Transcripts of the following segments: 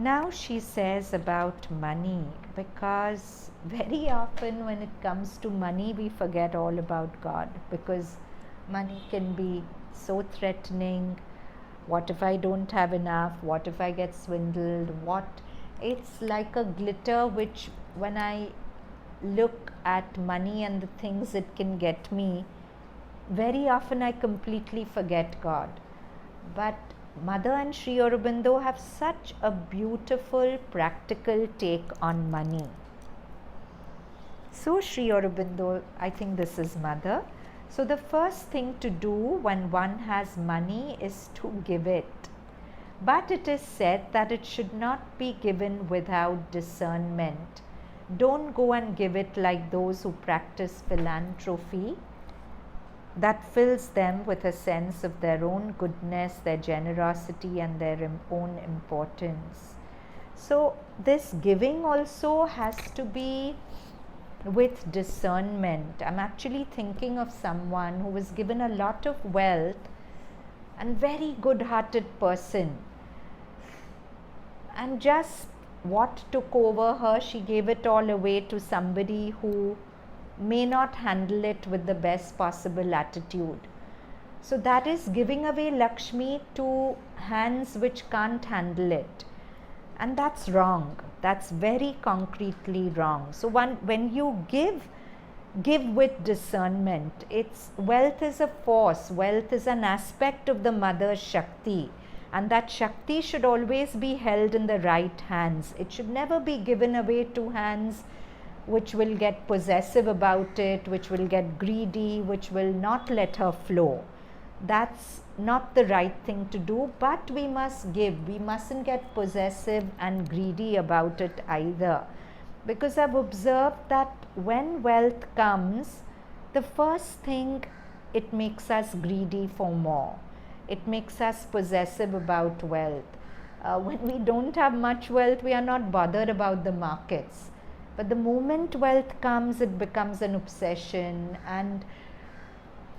Now she says about money, because very often when it comes to money, we forget all about God, because money can be so threatening. What if I don't have enough? What if I get swindled? It's like a glitter which, when I look at money and the things it can get me, very often I completely forget God. But Mother and Sri Aurobindo have such a beautiful practical take on money. So Sri Aurobindo, I think this is Mother. So the first thing to do when one has money is to give it. But it is said that it should not be given without discernment. Don't go and give it like those who practice philanthropy, that fills them with a sense of their own goodness, their generosity, and their own importance. So this giving also has to be with discernment. I'm actually thinking of someone who was given a lot of wealth and very good-hearted person, and just what took over her, she gave it all away to somebody who may not handle it with the best possible attitude. So that is giving away Lakshmi to hands which can't handle it, and that's wrong. That's very concretely wrong. So when you give with discernment. Wealth is a force. Wealth is an aspect of the mother's Shakti, and that Shakti should always be held in the right hands. It should never be given away to hands which will get possessive about it, which will get greedy, which will not let her flow. That's not the right thing to do, but we must give. We mustn't get possessive and greedy about it either, because I've observed that when wealth comes, the first thing, it makes us greedy for more. It makes us possessive about wealth. When we don't have much wealth, we are not bothered about the markets. But the moment wealth comes, it becomes an obsession, and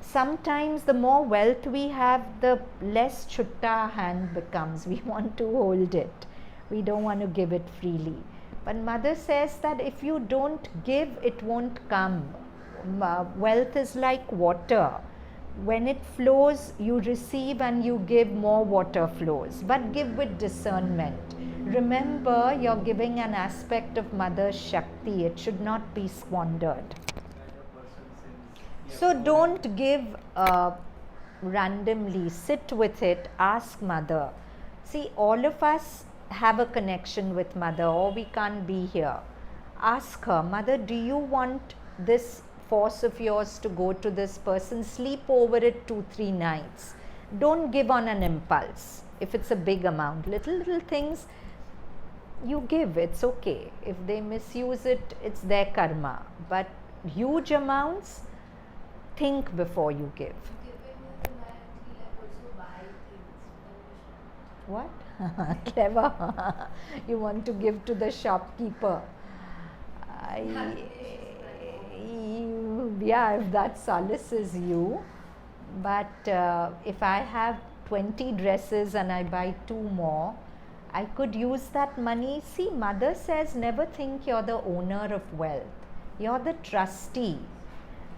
sometimes the more wealth we have, the less chutta our hand becomes. We want to hold it. We don't want to give it freely. But Mother says that if you don't give, it won't come. Wealth is like water. When it flows, you receive, and you give, more water flows. But give with discernment. Remember, you're giving an aspect of Mother's Shakti. It should not be squandered. So don't give randomly. Sit with it. Ask Mother. See, all of us have a connection with Mother, or we can't be here. Ask her, Mother, do you want this force of yours to go to this person? Sleep over it 2-3 nights. Don't give on an impulse. If it's a big amount, little things, you give, it's okay. If they misuse it, it's their karma. But huge amounts, think before you give. What? Clever. You want to give to the shopkeeper. Yeah, if that solaces you. But if I have 20 dresses and I buy 2 more, I could use that money. See, Mother says never think you're the owner of wealth. You're the trustee.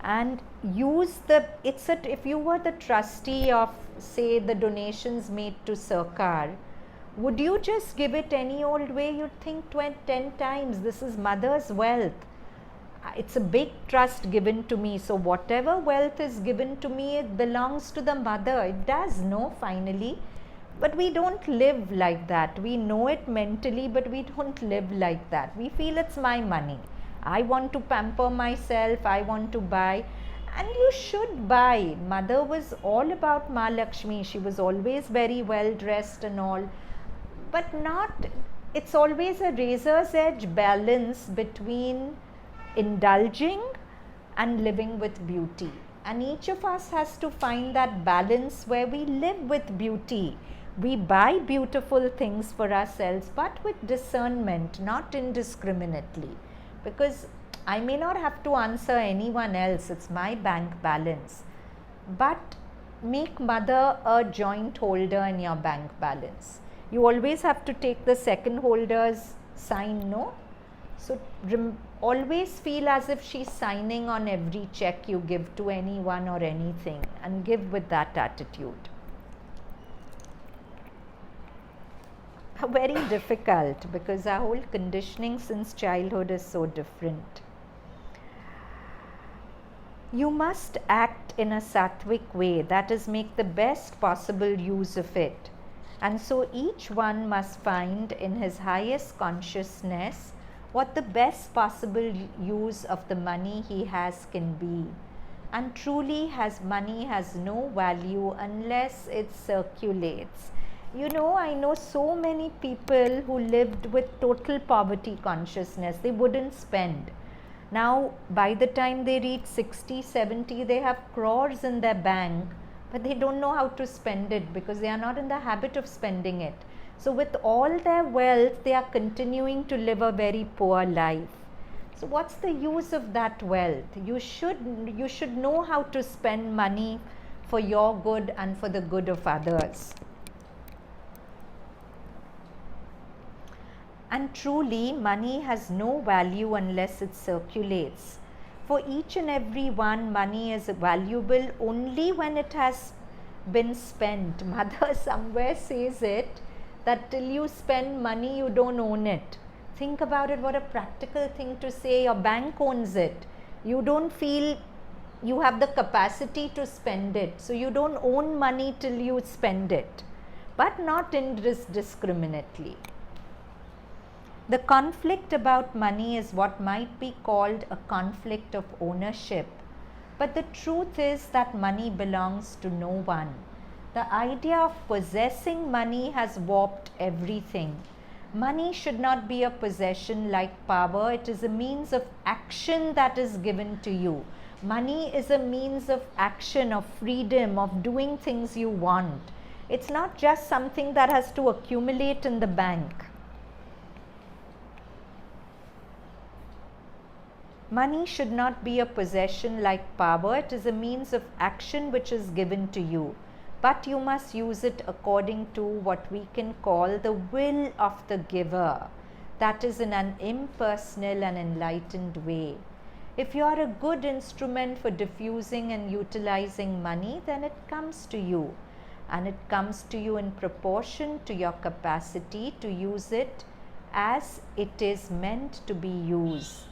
And use if you were the trustee of, say, the donations made to Sarkar, would you just give it any old way? You'd think 10 times, this is Mother's wealth. It's a big trust given to me. So whatever wealth is given to me, it belongs to the Mother. It does, no, finally. But we don't live like that. We know it mentally, but we don't live like that. We feel it's my money. I want to pamper myself. I want to buy. And you should buy. Mother was all about Mahalakshmi. She was always very well dressed and all. But it's always a razor's edge balance between indulging and living with beauty. And each of us has to find that balance where we live with beauty. We buy beautiful things for ourselves, but with discernment, not indiscriminately. Because I may not have to answer anyone else, it's my bank balance. But make Mother a joint holder in your bank balance. You always have to take the second holder's sign, no? So always feel as if she's signing on every check you give to anyone or anything, and give with that attitude. Very difficult, because our whole conditioning since childhood is so different. You must act in a sattvic way, that is, make the best possible use of it. And so each one must find in his highest consciousness what the best possible use of the money he has can be. And truly, money has no value unless it circulates. You know, I know so many people who lived with total poverty consciousness. They wouldn't spend. Now, by the time they reach 60, 70, they have crores in their bank, but they don't know how to spend it because they are not in the habit of spending it. So with all their wealth, they are continuing to live a very poor life. So what's the use of that wealth? You should know how to spend money for your good and for the good of others. And truly, money has no value unless it circulates. For each and every one, money is valuable only when it has been spent. Mother somewhere says it, that till you spend money, you don't own it. Think about it, what a practical thing to say. Your bank owns it. You don't feel you have the capacity to spend it. So you don't own money till you spend it, but not indiscriminately. The conflict about money is what might be called a conflict of ownership. But the truth is that money belongs to no one. The idea of possessing money has warped everything. Money should not be a possession like power. It is a means of action that is given to you. Money is a means of action, of freedom, of doing things you want. It's not just something that has to accumulate in the bank. Money should not be a possession like power. It is a means of action which is given to you. But you must use it according to what we can call the will of the giver. That is in an impersonal and enlightened way. If you are a good instrument for diffusing and utilizing money, then it comes to you. And it comes to you in proportion to your capacity to use it as it is meant to be used.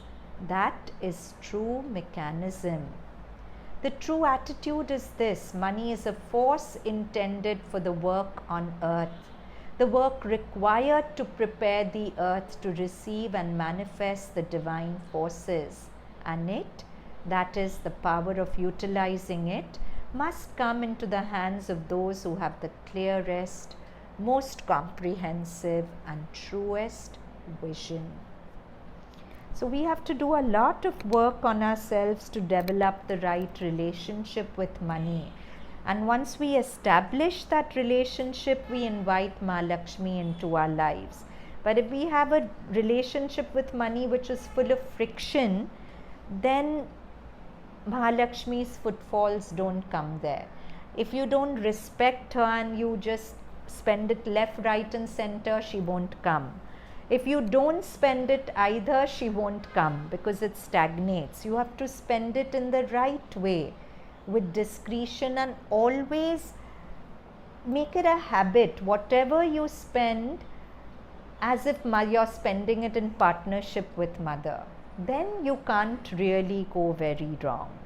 That is true mechanism. The true attitude is this: money is a force intended for the work on earth, the work required to prepare the earth to receive and manifest the divine forces. And it, that is the power of utilizing it, must come into the hands of those who have the clearest, most comprehensive and truest vision. So we have to do a lot of work on ourselves to develop the right relationship with money. And once we establish that relationship, we invite Mahalakshmi into our lives. But if we have a relationship with money which is full of friction, then Mahalakshmi's footfalls don't come there. If you don't respect her and you just spend it left, right and center, she won't come. If you don't spend it either, she won't come because it stagnates. You have to spend it in the right way with discretion, and always make it a habit. Whatever you spend, as if you're spending it in partnership with Mother, then you can't really go very wrong.